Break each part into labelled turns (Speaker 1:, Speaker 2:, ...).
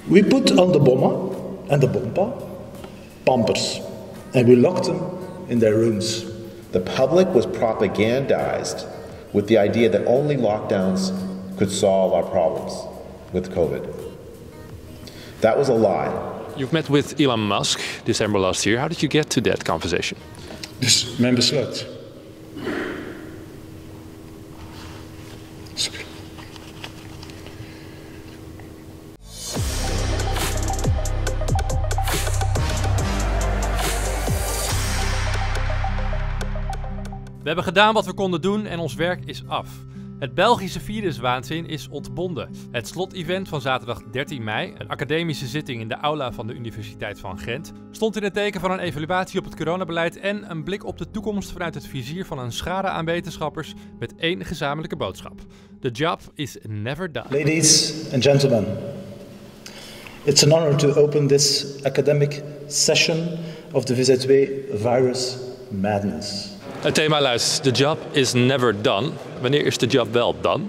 Speaker 1: We put on the bomma and the bompa pampers, and we locked them in their rooms.
Speaker 2: The public was propagandized with the idea that only lockdowns could solve our problems with COVID. That was a lie.
Speaker 3: You've met with Elon Musk December last year. How did you get to that conversation?
Speaker 4: Dus mijn besluit.
Speaker 5: We hebben gedaan wat we konden doen en ons werk is af. Het Belgische Viruswaanzin is ontbonden. Het slotevent van zaterdag 13 mei, een academische zitting in de aula van de Universiteit van Gent, stond in het teken van een evaluatie op het coronabeleid en een blik op de toekomst vanuit het vizier van een schare aan wetenschappers met één gezamenlijke boodschap. The job is never done.
Speaker 1: Ladies and gentlemen, it's an honor to open this academic session of the VZW Virus Madness.
Speaker 3: Het thema luidt, the job is never done. Wanneer is de job wel done?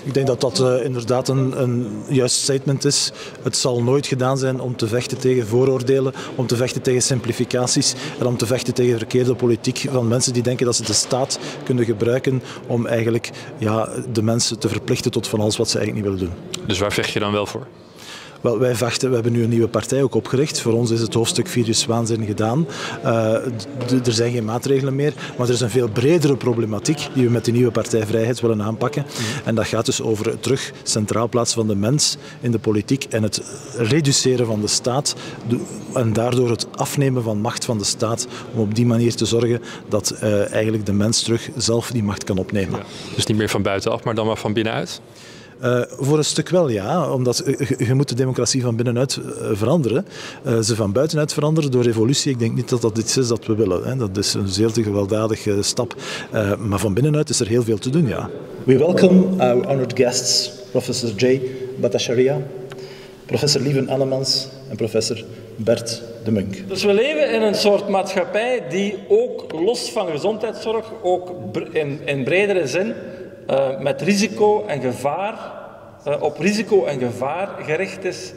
Speaker 6: Ik denk dat dat inderdaad een juist statement is. Het zal nooit gedaan zijn om te vechten tegen vooroordelen, om te vechten tegen simplificaties en om te vechten tegen verkeerde politiek van mensen die denken dat ze de staat kunnen gebruiken om eigenlijk de mensen te verplichten tot van alles wat ze eigenlijk niet willen doen.
Speaker 3: Dus waar vecht je dan wel voor?
Speaker 6: Wel, wij vechten, we hebben nu een nieuwe partij ook opgericht. Voor ons is het hoofdstuk Viruswaanzin gedaan. Er zijn geen maatregelen meer, maar er is een veel bredere problematiek die we met de nieuwe partij Vrijheid willen aanpakken. En dat gaat dus over het terug centraal plaatsen van de mens in de politiek en het reduceren van de staat en daardoor het afnemen van macht van de staat om op die manier te zorgen dat eigenlijk de mens terug zelf die macht kan opnemen.
Speaker 3: Ja. Dus niet meer van buitenaf, maar dan maar van binnenuit?
Speaker 6: Voor een stuk wel, ja. Omdat je moet de democratie van binnenuit veranderen. Ze van buitenuit veranderen door revolutie. Ik denk niet dat dat iets is dat we willen. Hè. Dat is een zeer te gewelddadige stap. Maar van binnenuit is er heel veel te doen, ja.
Speaker 1: We welcome our honored guests, Professor J. Bhattacharya, Professor Lieven Annemans en Professor Bert de Munk.
Speaker 7: Dus we leven in een soort maatschappij die ook los van gezondheidszorg, ook in bredere zin, met risico en gevaar, op risico en gevaar gericht is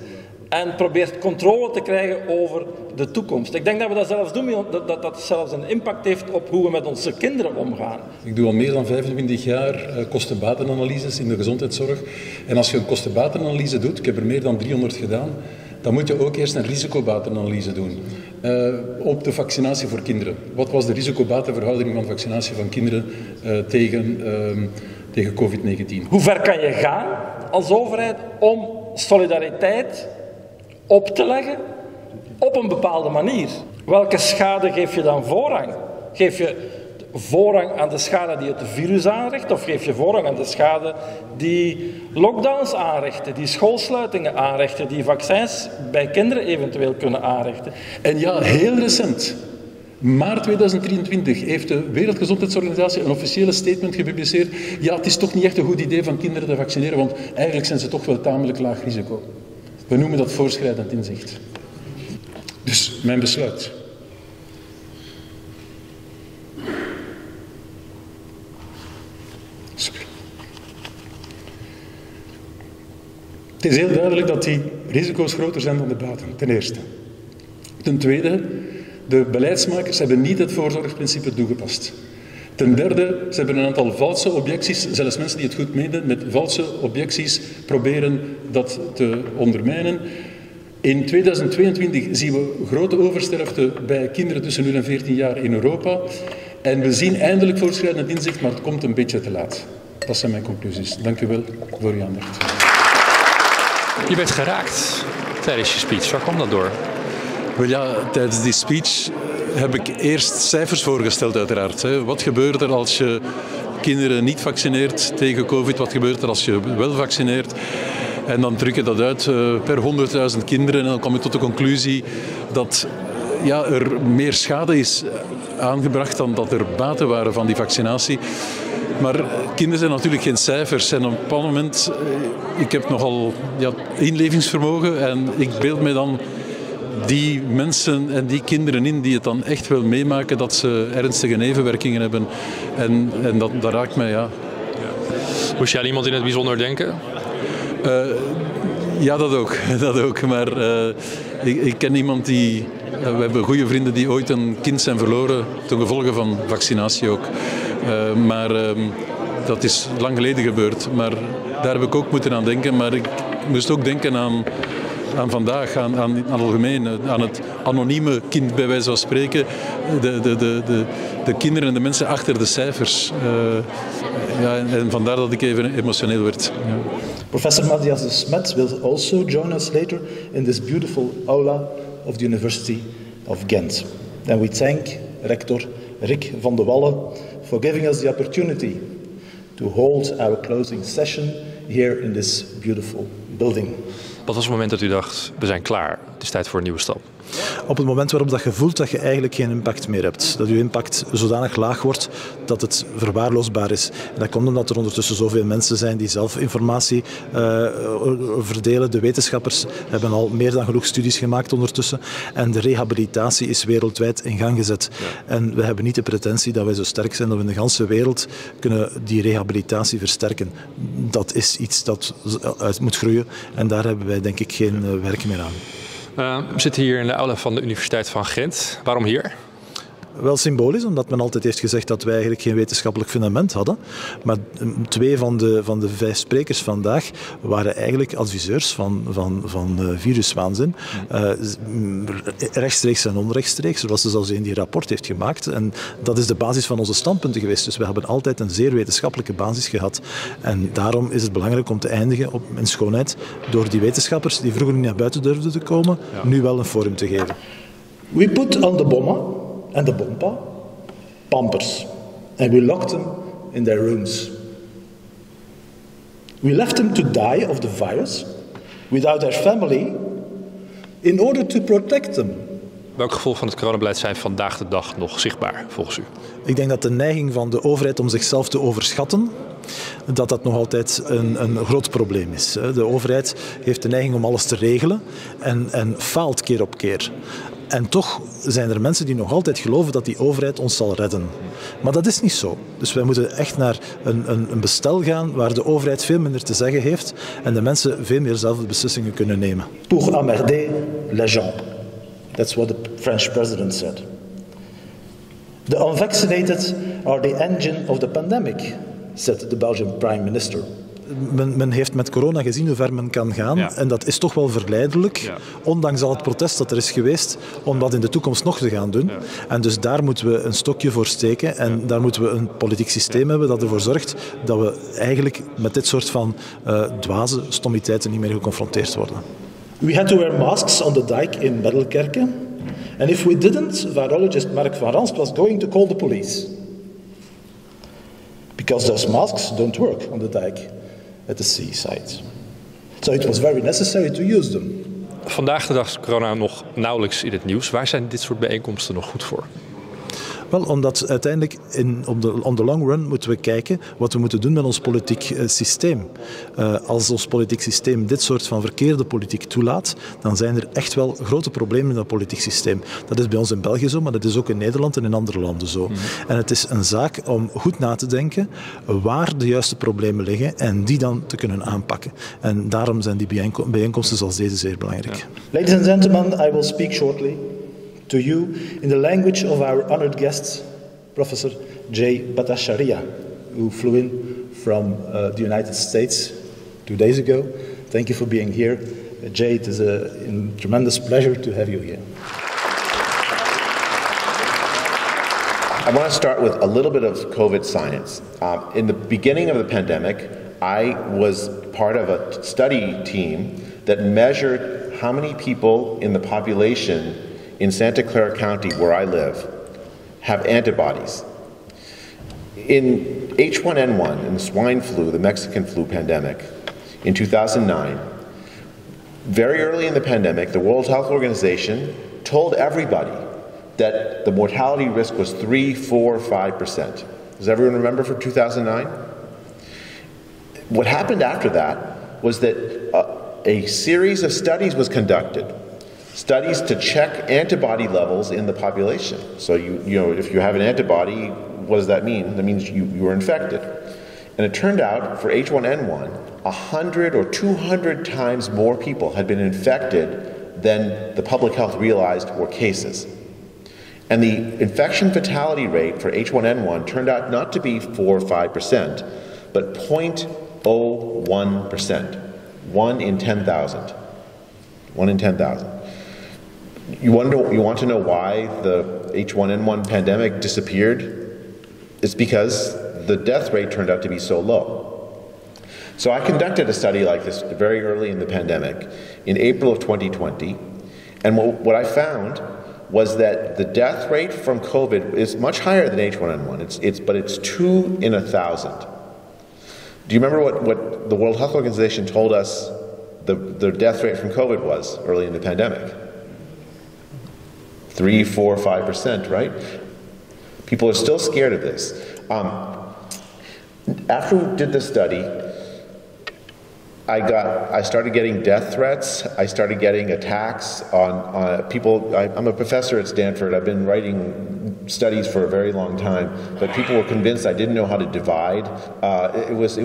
Speaker 7: en probeert controle te krijgen over de toekomst. Ik denk dat we dat zelfs doen, dat dat zelfs een impact heeft op hoe we met onze kinderen omgaan.
Speaker 4: Ik doe al meer dan 25 jaar kosten-batenanalyses in de gezondheidszorg. En als je een kosten-batenanalyse doet, ik heb er meer dan 300 gedaan, dan moet je ook eerst een risicobatenanalyse doen. Op de vaccinatie voor kinderen. Wat was de risicobatenverhouding van vaccinatie van kinderen tegen COVID-19?
Speaker 7: Hoe ver kan je gaan als overheid om solidariteit op te leggen op een bepaalde manier? Welke schade geef je dan voorrang? Geef je voorrang aan de schade die het virus aanricht, of geef je voorrang aan de schade die lockdowns aanrichten, die schoolsluitingen aanrichten, die vaccins bij kinderen eventueel kunnen aanrichten?
Speaker 4: En ja, heel recent, maart 2023, heeft de Wereldgezondheidsorganisatie een officiële statement gepubliceerd. Ja, het is toch niet echt een goed idee van kinderen te vaccineren, want eigenlijk zijn ze toch wel tamelijk laag risico. We noemen dat voorschrijdend inzicht. Dus mijn besluit. Het is heel duidelijk dat die risico's groter zijn dan de baten, ten eerste. Ten tweede, de beleidsmakers hebben niet het voorzorgsprincipe toegepast. Ten derde, ze hebben een aantal valse objecties, zelfs mensen die het goed meenden, met valse objecties proberen dat te ondermijnen. In 2022 zien we grote oversterfte bij kinderen tussen 0 en 14 jaar in Europa. En we zien eindelijk voorschrijdend inzicht, maar het komt een beetje te laat. Dat zijn mijn conclusies. Dank u wel voor uw aandacht.
Speaker 3: Je werd geraakt tijdens je speech. Waar kwam dat door?
Speaker 8: Wel ja, tijdens die speech heb ik eerst cijfers voorgesteld uiteraard. Wat gebeurt er als je kinderen niet vaccineert tegen COVID? Wat gebeurt er als je wel vaccineert? En dan druk je dat uit per 100.000 kinderen en dan kom je tot de conclusie dat er meer schade is aangebracht dan dat er baten waren van die vaccinatie. Maar kinderen zijn natuurlijk geen cijfers en op een bepaald moment, ik heb nogal inlevingsvermogen en ik beeld me dan die mensen en die kinderen in die het dan echt wel meemaken dat ze ernstige nevenwerkingen hebben. En dat raakt mij, ja.
Speaker 3: Moest jij aan iemand in het bijzonder denken?
Speaker 8: Ja, dat ook. Maar ik ken iemand die... we hebben goede vrienden die ooit een kind zijn verloren ten gevolge van vaccinatie ook. Maar dat is lang geleden gebeurd. Maar daar heb ik ook moeten aan denken. Maar ik moest ook denken aan vandaag, aan algemeen, aan het anonieme kind bij wijze van spreken. De kinderen en de mensen achter de cijfers. En vandaar dat ik even emotioneel werd. Ja.
Speaker 1: Professor Matthias de Smet will also join us later in this beautiful aula of the University of Gent. And we thank Rector Rick van de Wallen for giving us the opportunity to hold our closing session here in this beautiful building.
Speaker 3: Wat was het moment dat u dacht, we zijn klaar, het is tijd voor een nieuwe stap?
Speaker 6: Op het moment waarop dat je voelt dat je eigenlijk geen impact meer hebt. Dat je impact zodanig laag wordt dat het verwaarloosbaar is. En dat komt omdat er ondertussen zoveel mensen zijn die zelf informatie verdelen. De wetenschappers hebben al meer dan genoeg studies gemaakt ondertussen. En de rehabilitatie is wereldwijd in gang gezet. Ja. En we hebben niet de pretentie dat wij zo sterk zijn dat we in de hele wereld kunnen die rehabilitatie versterken. Dat is iets dat uit moet groeien. En daar hebben wij denk ik geen werk meer aan.
Speaker 3: We zitten hier in de aula van de Universiteit van Gent. Waarom hier?
Speaker 6: Wel symbolisch, omdat men altijd heeft gezegd dat wij eigenlijk geen wetenschappelijk fundament hadden. Maar 2 van de 5 sprekers vandaag waren eigenlijk adviseurs van viruswaanzin. Rechtstreeks en onrechtstreeks. Er was er zelfs een die een rapport heeft gemaakt. En dat is de basis van onze standpunten geweest. Dus we hebben altijd een zeer wetenschappelijke basis gehad. En daarom is het belangrijk om te eindigen in schoonheid door die wetenschappers die vroeger niet naar buiten durfden te komen, nu wel een forum te geven.
Speaker 1: We put on the bomma and the bompa pampers, and we locked them in their rooms. We left them to die of the virus without their family in order to protect them.
Speaker 3: Welk gevolg van het coronabeleid zijn vandaag de dag nog zichtbaar, volgens u?
Speaker 6: Ik denk dat de neiging van de overheid om zichzelf te overschatten, dat nog altijd een groot probleem is. De overheid heeft de neiging om alles te regelen en faalt keer op keer. En toch zijn er mensen die nog altijd geloven dat die overheid ons zal redden. Maar dat is niet zo. Dus wij moeten echt naar een bestel gaan waar de overheid veel minder te zeggen heeft en de mensen veel meer zelf de beslissingen kunnen nemen.
Speaker 1: Pour emmerder les gens. That's what the French president said. The unvaccinated are the engine of the pandemic, said the Belgian prime minister.
Speaker 6: Men heeft met corona gezien hoe ver men kan gaan. Ja. En dat is toch wel verleidelijk, ondanks al het protest dat er is geweest, om dat in de toekomst nog te gaan doen. Ja. En dus daar moeten we een stokje voor steken en daar moeten we een politiek systeem hebben dat ervoor zorgt dat we eigenlijk met dit soort van dwaze stommiteiten niet meer geconfronteerd worden.
Speaker 1: We had to wear masks on the dike in Bekijk. And if we didn't, virologist Mark van Ranst was going to call the police. Because those masks don't work on the dike at the seaside. So it was very necessary to use them.
Speaker 3: Vandaag de dag is corona nog nauwelijks in het nieuws. Waar zijn dit soort bijeenkomsten nog goed voor?
Speaker 6: Wel, omdat uiteindelijk on the long run moeten we kijken wat we moeten doen met ons politiek systeem. Als ons politiek systeem dit soort van verkeerde politiek toelaat, dan zijn er echt wel grote problemen in dat politiek systeem. Dat is bij ons in België zo, maar dat is ook in Nederland en in andere landen zo. En het is een zaak om goed na te denken waar de juiste problemen liggen en die dan te kunnen aanpakken. En daarom zijn die bijeenkomsten zoals deze zeer belangrijk.
Speaker 1: Ladies and gentlemen, I will speak shortly to you in the language of our honored guest, Professor Jay Bhattacharya, who flew in from the United States 2 days ago. Thank you for being here. Jay, it is a tremendous pleasure to have you here.
Speaker 2: I want to start with a little bit of COVID science. In the beginning of the pandemic, I was part of a study team that measured how many people in the population in Santa Clara County, where I live, have antibodies. In H1N1, in the swine flu, the Mexican flu pandemic, in 2009, very early in the pandemic, the World Health Organization told everybody that the mortality risk was 3, 4, 5%. Does everyone remember for 2009? What happened after that was that a series of studies was conducted. Studies to check antibody levels in the population. So you know, if you have an antibody, what does that mean? That means you were infected. And And it turned out for H1N1, 100 or 200 times more people had been infected than the public health realized were cases. And the infection fatality rate for H1N1 turned out not to be 4 or 5%, but 0.01%. 1 in 10,000. 1 in 10,000. You want to know why the H1N1 pandemic disappeared? It's because the death rate turned out to be so low. So I conducted a study like this very early in the pandemic in April of 2020, and what I found was that the death rate from COVID is much higher than H1N1, but it's 2 in 1,000. Do you remember what the World Health Organization told us the death rate from COVID was early in the pandemic? 3, 4, 5%, right? People are still scared of this. After we did this study, I started getting death threats. I started getting attacks on people. I'm a professor at Stanford. I've been writing studies for a very long time, but people were convinced I didn't know how to divide. It was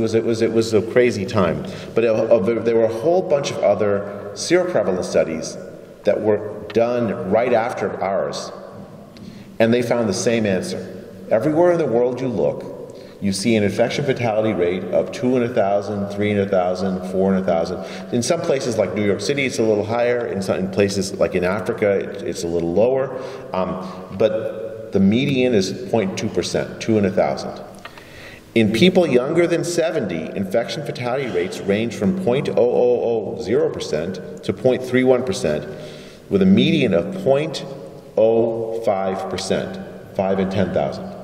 Speaker 2: a crazy time. But there were a whole bunch of other seroprevalence studies that were done right after ours, and they found the same answer. Everywhere in the world you look, you see an infection fatality rate of 2 in 1,000, 3 in 1,000, 4 in 1,000. In some places like New York City, it's a little higher. In places like in Africa, it's a little lower. But the median is 0.2%, 2 in 1,000. In people younger than 70, infection fatality rates range from 0.0000% to 0.31%, with a median of 0.05%, 5 in 10,000.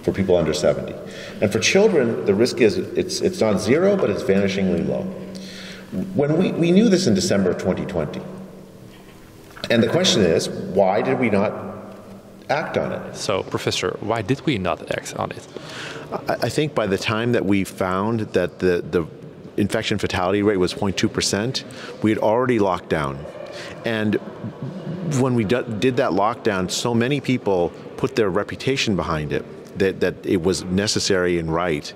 Speaker 2: For people under 70. And for children, the risk is, it's not zero, but it's vanishingly low. When we knew this in December of 2020. And the question is, why did we not act on it?
Speaker 3: So, Professor, why did we not act on it?
Speaker 2: I think by the time that we found that the infection fatality rate was 0.2%, we had already locked down. And when we did that lockdown, so many people put their reputation behind it, that it was necessary and right.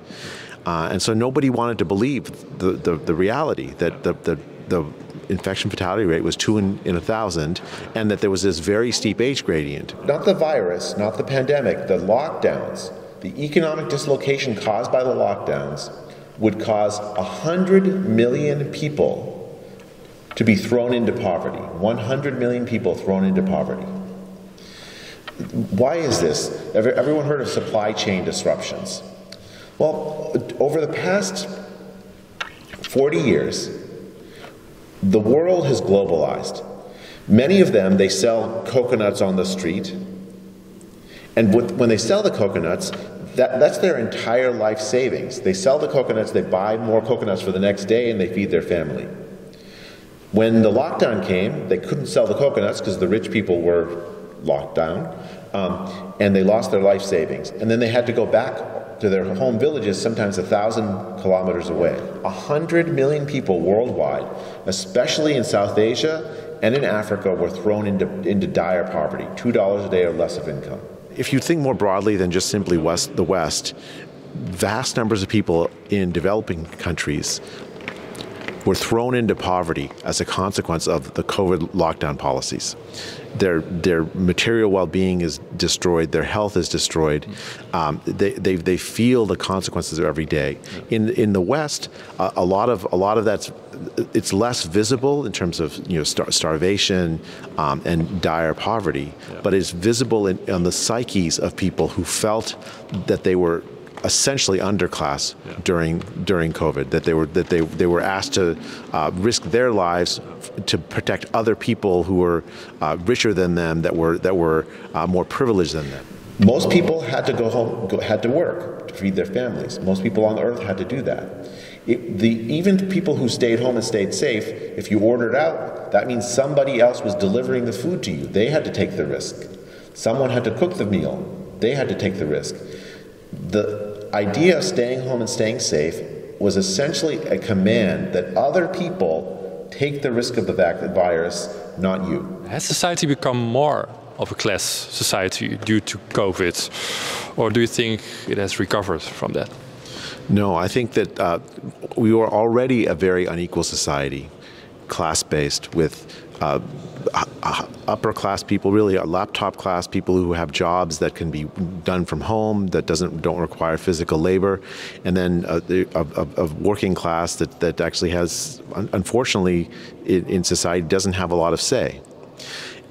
Speaker 2: And so nobody wanted to believe the reality that the infection fatality rate was 2 in 1,000, and that there was this very steep age gradient. Not the virus, not the pandemic, the lockdowns, the economic dislocation caused by the lockdowns would cause 100 million people to be thrown into poverty. 100 million people thrown into poverty. Why is this? Everyone heard of supply chain disruptions? Well, over the past 40 years, the world has globalized. Many of them, they sell coconuts on the street. And when they sell the coconuts, that's their entire life savings. They sell the coconuts, they buy more coconuts for the next day, and they feed their family. When the lockdown came, they couldn't sell the coconuts because the rich people were locked down, and they lost their life savings. And then they had to go back to their home villages, sometimes 1,000 kilometers away. 100 million people worldwide, especially in South Asia and in Africa, were thrown into dire poverty, $2 a day or less of income. If you think more broadly than just simply the West, vast numbers of people in developing countries were thrown into poverty as a consequence of the COVID lockdown policies. Their material well-being is destroyed. Their health is destroyed. They feel the consequences every day. In the West, a lot of that's less visible in terms of starvation and dire poverty, but it's visible on the psyches of people who felt that they were essentially underclass during COVID, that they were asked to risk their lives to protect other people who were richer than them, that were more privileged than them. Most people had to go home, had to work to feed their families. Most people on earth had to do that. Even people who stayed home and stayed safe, if you ordered out, that means somebody else was delivering the food to you. They had to take the risk. Someone had to cook the meal. They had to take the risk. The idea of staying home and staying safe was essentially a command that other people take the risk of the virus, not you.
Speaker 3: Has society become more of a class society due to COVID, or do you think it has recovered from that?
Speaker 2: No, I think that we were already a very unequal society, class-based, with upper class people, really laptop class people who have jobs that can be done from home, that don't require physical labor, and then a working class that actually has, unfortunately, in society doesn't have a lot of say.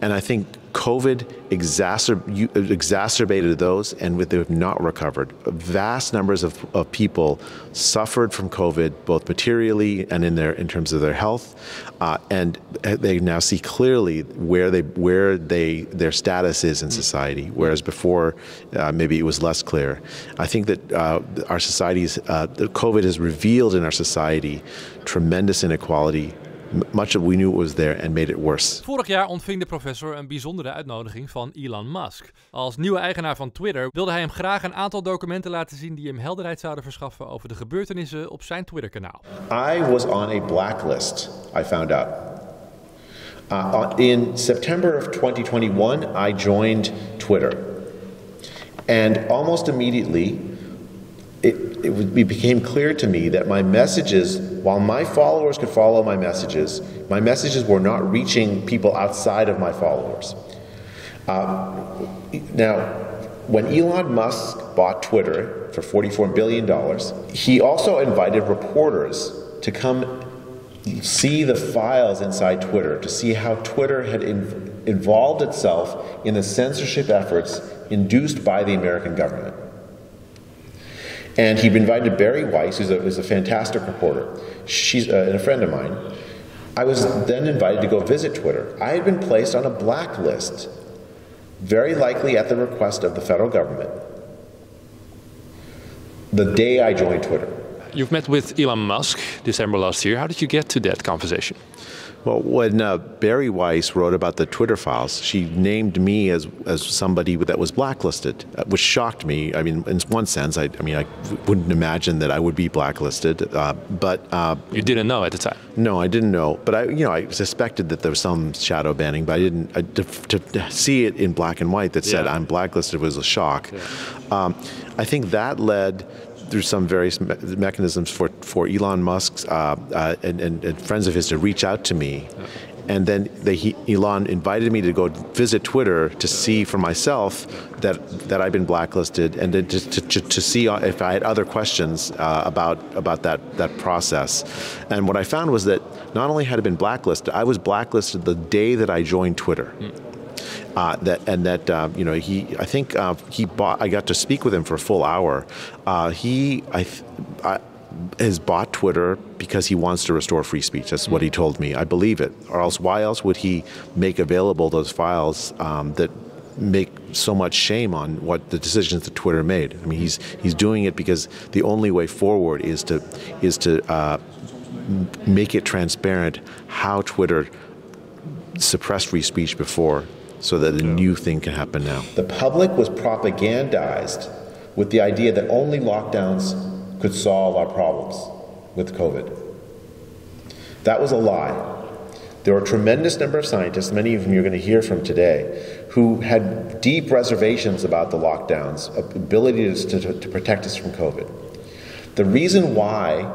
Speaker 2: And I think COVID exacerbated those, and they have not recovered. Vast numbers of people suffered from COVID, both materially and in terms of their health, and they now see clearly where their status is in society, whereas before maybe it was less clear. I think that our societies, COVID has revealed in our society tremendous inequality. Much of we knew it was there and made it worse.
Speaker 5: Vorig jaar ontving de professor een bijzondere uitnodiging van Elon Musk. Als nieuwe eigenaar van Twitter wilde hij hem graag een aantal documenten laten zien die hem helderheid zouden verschaffen over de gebeurtenissen op zijn Twitter-kanaal.
Speaker 2: I was on a blacklist, I found out. In September of 2021, I joined Twitter. And almost immediately, it became clear to me that my messages, while my followers could follow my messages were not reaching people outside of my followers. Now, when Elon Musk bought Twitter for $44 billion, he also invited reporters to come see the files inside Twitter, to see how Twitter had involved itself in the censorship efforts induced by the American government. And he invited Barry Weiss, who's a fantastic reporter. She's a friend of mine. I was then invited to go visit Twitter. I had been placed on a blacklist, very likely at the request of the federal government, the day I joined Twitter.
Speaker 3: You've met with Elon Musk December last year. How did you get to that conversation?
Speaker 2: Well, when Barry Weiss wrote about the Twitter files, she named me as somebody that was blacklisted, which shocked me. I mean, in one sense, I wouldn't imagine that I would be blacklisted. But
Speaker 3: you didn't know at the time.
Speaker 2: No, I didn't know. But I suspected that there was some shadow banning, but I didn't. To see it in black and white that said I'm blacklisted was a shock. Yeah. I think that led through some various mechanisms for Elon Musk and friends of his to reach out to me. And then Elon invited me to go visit Twitter to see for myself that I'd been blacklisted, and then to see if I had other questions about that process. And what I found was that not only had I been blacklisted, I was blacklisted the day that I joined Twitter. I got to speak with him for a full hour. He has bought Twitter because he wants to restore free speech. That's what he told me. I believe it. Or else, why else would he make available those files that make so much shame on what the decisions that Twitter made? I mean, he's doing it because the only way forward is to make it transparent how Twitter suppressed free speech before, so that a new thing can happen now. The public was propagandized with the idea that only lockdowns could solve our problems with COVID. That was a lie. There were a tremendous number of scientists, many of whom you're going to hear from today, who had deep reservations about the lockdowns, ability to protect us from COVID. The reason why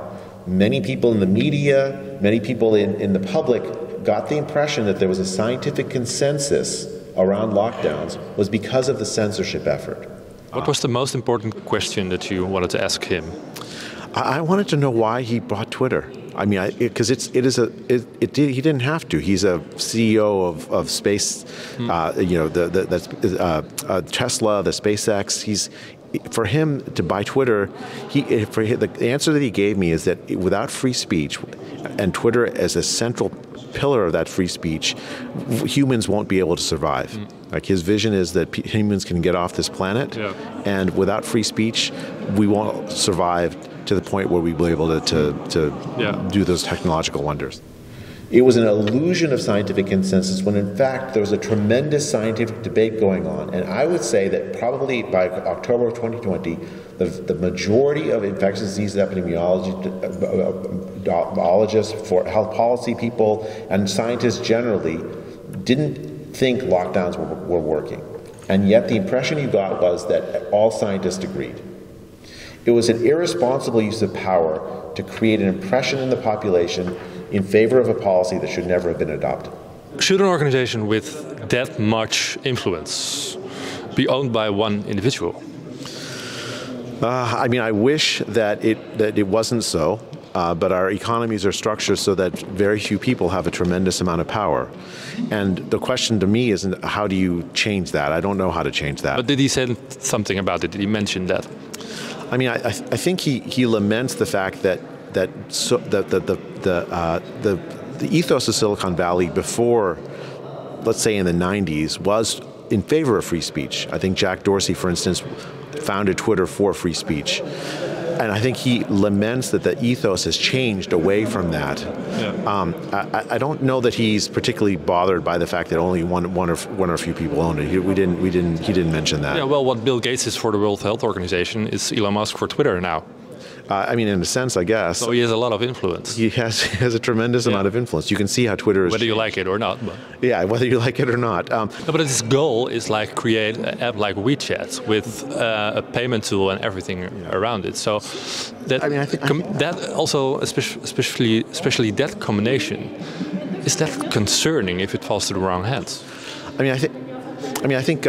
Speaker 2: many people in the media, many people in the public got the impression that there was a scientific consensus around lockdowns was because of the censorship effort.
Speaker 3: What was the most important question that you wanted to ask him?
Speaker 2: I wanted to know why he bought Twitter. I mean, because he didn't have to. He's a CEO of space, Tesla, the SpaceX. For him to buy Twitter, the answer that he gave me is that without free speech, and Twitter as a central pillar of that free speech, humans won't be able to survive. Like, his vision is that humans can get off this planet, and without free speech, we won't survive to the point where we'll be able to do those technological wonders. It was an illusion of scientific consensus when, in fact, there was a tremendous scientific debate going on. And I would say that probably by October of 2020, the majority of infectious disease epidemiologists, for health policy people, and scientists generally didn't think lockdowns were working. And yet the impression you got was that all scientists agreed. It was an irresponsible use of power to create an impression in the population in favor of a policy that should never have been adopted.
Speaker 3: Should an organization with that much influence be owned by one individual?
Speaker 2: I wish that it wasn't so, but our economies are structured so that very few people have a tremendous amount of power. And the question to me is, how do you change that? I don't know how to change that.
Speaker 3: But did he say something about it? Did he mention that?
Speaker 2: I think he laments the fact that the ethos of Silicon Valley before, let's say in the 90s, was in favor of free speech. I think Jack Dorsey, for instance, founded Twitter for free speech. And I think he laments that the ethos has changed away from that. Yeah. I don't know that he's particularly bothered by the fact that only one or a few people own it. He didn't mention that.
Speaker 3: Yeah, well, what Bill Gates is for the World Health Organization is Elon Musk for Twitter now.
Speaker 2: In a sense, I guess.
Speaker 3: So he has a lot of influence.
Speaker 2: He has a tremendous amount of influence. You can see how Twitter is.
Speaker 3: Whether you like it or not. But.
Speaker 2: Yeah, whether you like it or not.
Speaker 3: But his goal is like create an app like WeChat with a payment tool and everything around it. So that
Speaker 2: I think
Speaker 3: that also, especially that combination, is that concerning if it falls to the wrong hands?
Speaker 2: I think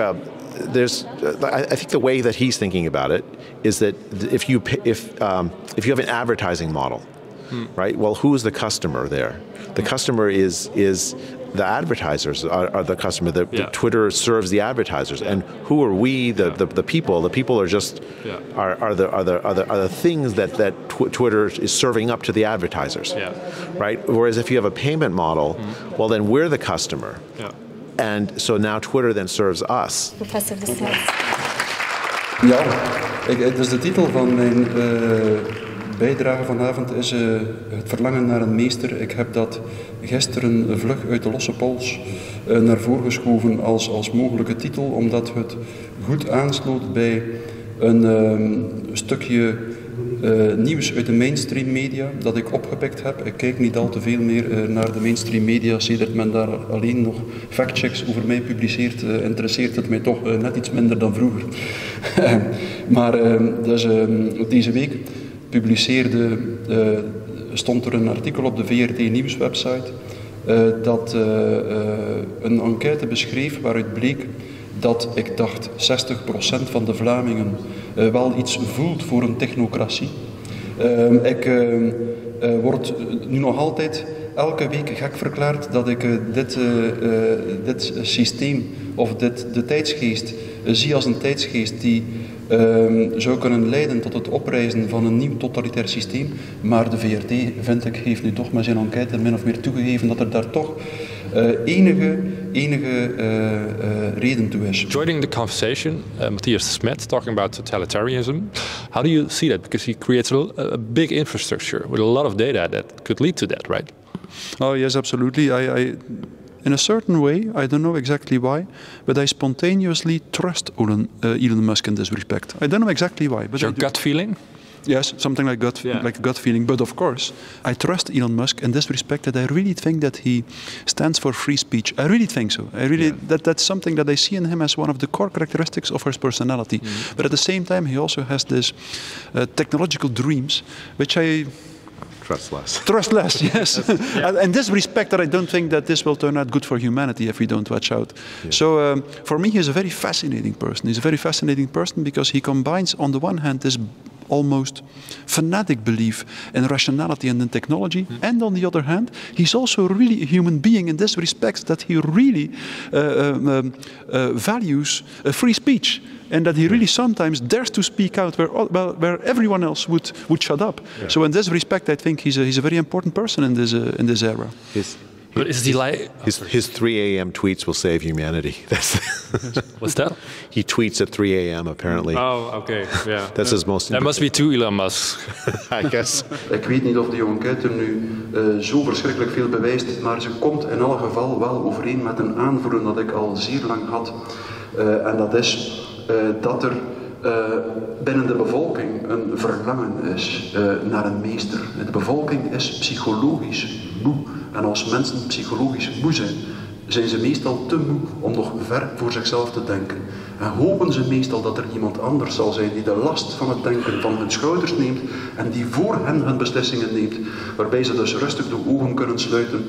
Speaker 2: the way that he's thinking about it is that if you have an advertising model, right? Well, who is the customer there? The customer is the advertisers are the customer. The Twitter serves the advertisers, and who are we? The people. The people are just are the things that Twitter is serving up to the advertisers, right? Whereas if you have a payment model, well, then we're the customer. Yeah. And so now Twitter then serves us.
Speaker 9: Professor Verstraeten.
Speaker 10: Ja, dus de titel van mijn bijdrage vanavond is het verlangen naar een meester. Ik heb dat gisteren vlug uit de losse pols naar voren geschoven als mogelijke titel, omdat het goed aansloot bij een stukje nieuws uit de mainstream media dat ik opgepikt heb. Ik kijk niet al te veel meer naar de mainstream media, sedert men daar alleen nog factchecks over mij publiceert, interesseert het mij toch net iets minder dan vroeger. Maar dus, deze week stond er een artikel op de VRT nieuwswebsite dat een enquête beschreef waaruit bleek dat ik dacht 60% van de Vlamingen wel iets voelt voor een technocratie. Ik word nu nog altijd elke week gek verklaard dat ik dit systeem of de tijdsgeest zie als een tijdsgeest die zou kunnen leiden tot het oprijzen van een nieuw totalitair systeem. Maar de VRT, vind ik, heeft nu toch met zijn enquête min of meer toegegeven dat er daar toch enige reden toe is.
Speaker 3: Joining the conversation, Matthias Smet talking about totalitarianism. How do you see that? Because he creates a big infrastructure with a lot of data that could lead to that, right?
Speaker 10: Oh yes, absolutely. I in a certain way, I don't know exactly why, but I spontaneously trust Elon Musk in this respect. I don't know exactly why, but
Speaker 3: your gut feeling?
Speaker 10: Yes, something like a gut feeling. But of course, I trust Elon Musk in this respect that I really think that he stands for free speech. I really think so. That's something that I see in him as one of the core characteristics of his personality. Mm-hmm. But at the same time, he also has this technological dreams, which I Trust less, yes. In this respect, that I don't think that this will turn out good for humanity if we don't watch out. Yeah. So for me, he's a very fascinating person. He's a very fascinating person because he combines, on the one hand, this almost fanatic belief in rationality and in technology, and on the other hand, he's also really a human being in this respect, that he really values free speech. And that he really sometimes dares to speak out where everyone else would shut up. Yeah. So in this respect, I think he's a very important person in this era.
Speaker 3: But is he like
Speaker 2: his 3 a.m. tweets will save humanity?
Speaker 3: What's that?
Speaker 2: He tweets at 3 a.m. apparently.
Speaker 3: Oh, okay, yeah.
Speaker 2: That's his most.
Speaker 3: There must be two Elon Musk.
Speaker 2: I guess.
Speaker 10: Ik weet niet of die enquête nu zo verschrikkelijk veel bewijst, maar ze komt in alle geval wel overeen met een aanvoelen dat ik al zeer lang had, en dat is dat er binnen de bevolking een verlangen is naar een meester. De bevolking is psychologisch moe. En als mensen psychologisch moe zijn, zijn ze meestal te moe om nog ver voor zichzelf te denken. En hopen ze meestal dat er iemand anders zal zijn die de last van het denken van hun schouders neemt en die voor hen hun beslissingen neemt, waarbij ze dus rustig de ogen kunnen sluiten,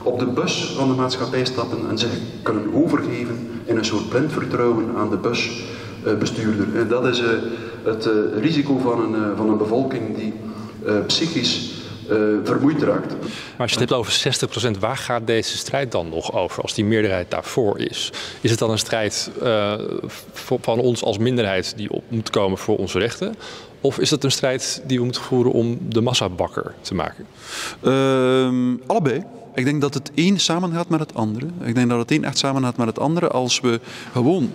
Speaker 10: op de bus van de maatschappij stappen en zich kunnen overgeven in een soort blind vertrouwen aan de busbestuurder. En dat is het risico van een bevolking die psychisch vermoeid raakt.
Speaker 3: Maar als je het hebt over 60%, waar gaat deze strijd dan nog over als die meerderheid daarvoor is? Is het dan een strijd van ons als minderheid die op moet komen voor onze rechten? Of is het een strijd die we moeten voeren om de massa bakker te maken?
Speaker 10: Allebei. Ik denk dat het een samengaat met het andere. Ik denk dat het een echt samengaat met het andere. Als we gewoon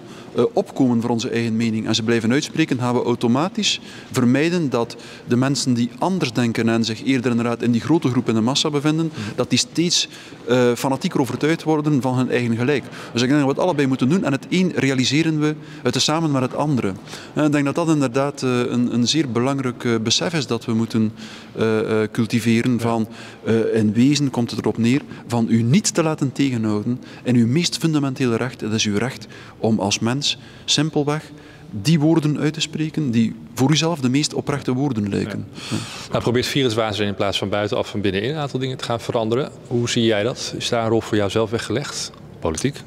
Speaker 10: opkomen voor onze eigen mening en ze blijven uitspreken, gaan we automatisch vermijden dat de mensen die anders denken en zich eerder inderdaad in die grote groep in de massa bevinden, dat die steeds fanatieker overtuigd worden van hun eigen gelijk. Dus ik denk dat we het allebei moeten doen en het een realiseren we samen met het andere. En ik denk dat dat inderdaad een zeer belangrijk besef is dat we moeten cultiveren van in wezen komt het erop neer van u niet te laten tegenhouden in uw meest fundamentele recht. Dat is uw recht om als mens simpelweg die woorden uit te spreken die voor uzelf de meest oprechte woorden lijken. Ja.
Speaker 3: Nou, probeert Viruswaanzin in plaats van buitenaf van binnenin een aantal dingen te gaan veranderen. Hoe zie jij dat? Is daar een rol voor jou zelf weggelegd? Politiek?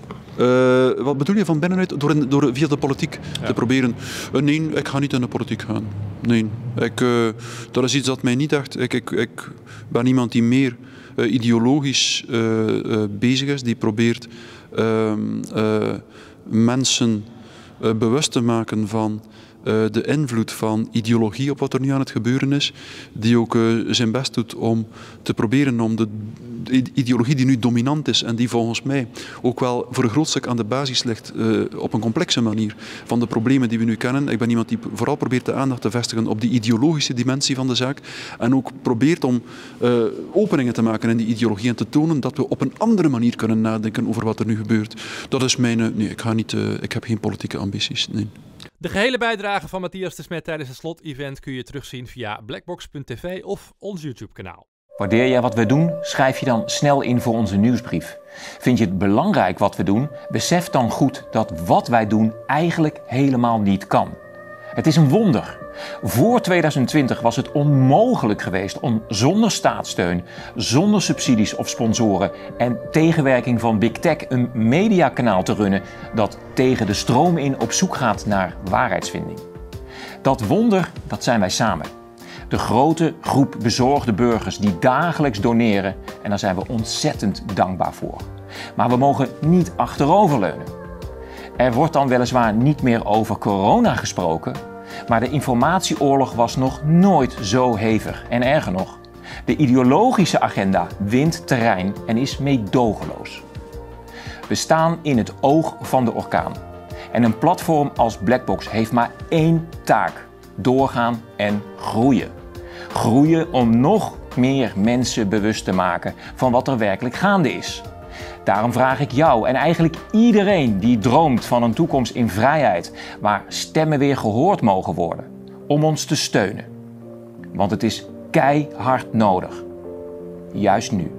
Speaker 10: Wat bedoel je van binnenuit? Door via de politiek te proberen? Nee, ik ga niet in de politiek gaan. Nee, dat is iets dat mij niet echt... Ik ben iemand die meer ideologisch bezig is, die probeert mensen bewust te maken van de invloed van ideologie op wat er nu aan het gebeuren is, die ook zijn best doet om te proberen om de ideologie die nu dominant is en die volgens mij ook wel voor een groot stuk aan de basis ligt op een complexe manier van de problemen die we nu kennen. Ik ben iemand die vooral probeert de aandacht te vestigen op die ideologische dimensie van de zaak en ook probeert om openingen te maken in die ideologie en te tonen dat we op een andere manier kunnen nadenken over wat er nu gebeurt. Dat is mijn... nee, ik heb geen politieke ambities. Nee.
Speaker 5: De gehele bijdrage van Matthias de Smet tijdens het slot-event kun je terugzien via blackbox.tv of ons YouTube-kanaal.
Speaker 9: Waardeer jij wat we doen? Schrijf je dan snel in voor onze nieuwsbrief. Vind je het belangrijk wat we doen? Besef dan goed dat wat wij doen eigenlijk helemaal niet kan. Het is een wonder. Voor 2020 was het onmogelijk geweest om zonder staatssteun, zonder subsidies of sponsoren en tegenwerking van Big Tech een mediakanaal te runnen dat tegen de stroom in op zoek gaat naar waarheidsvinding. Dat wonder, dat zijn wij samen. De grote groep bezorgde burgers die dagelijks doneren en daar zijn we ontzettend dankbaar voor. Maar we mogen niet achteroverleunen. Er wordt dan weliswaar niet meer over corona gesproken, maar de informatieoorlog was nog nooit zo hevig. En erger nog, de ideologische agenda wint terrein en is meedogenloos. We staan in het oog van de orkaan. En een platform als Blackbox heeft maar één taak: doorgaan en groeien. Groeien om nog meer mensen bewust te maken van wat er werkelijk gaande is. Daarom vraag ik jou en eigenlijk iedereen die droomt van een toekomst in vrijheid, waar stemmen weer gehoord mogen worden, om ons te steunen. Want het is keihard nodig. Juist nu.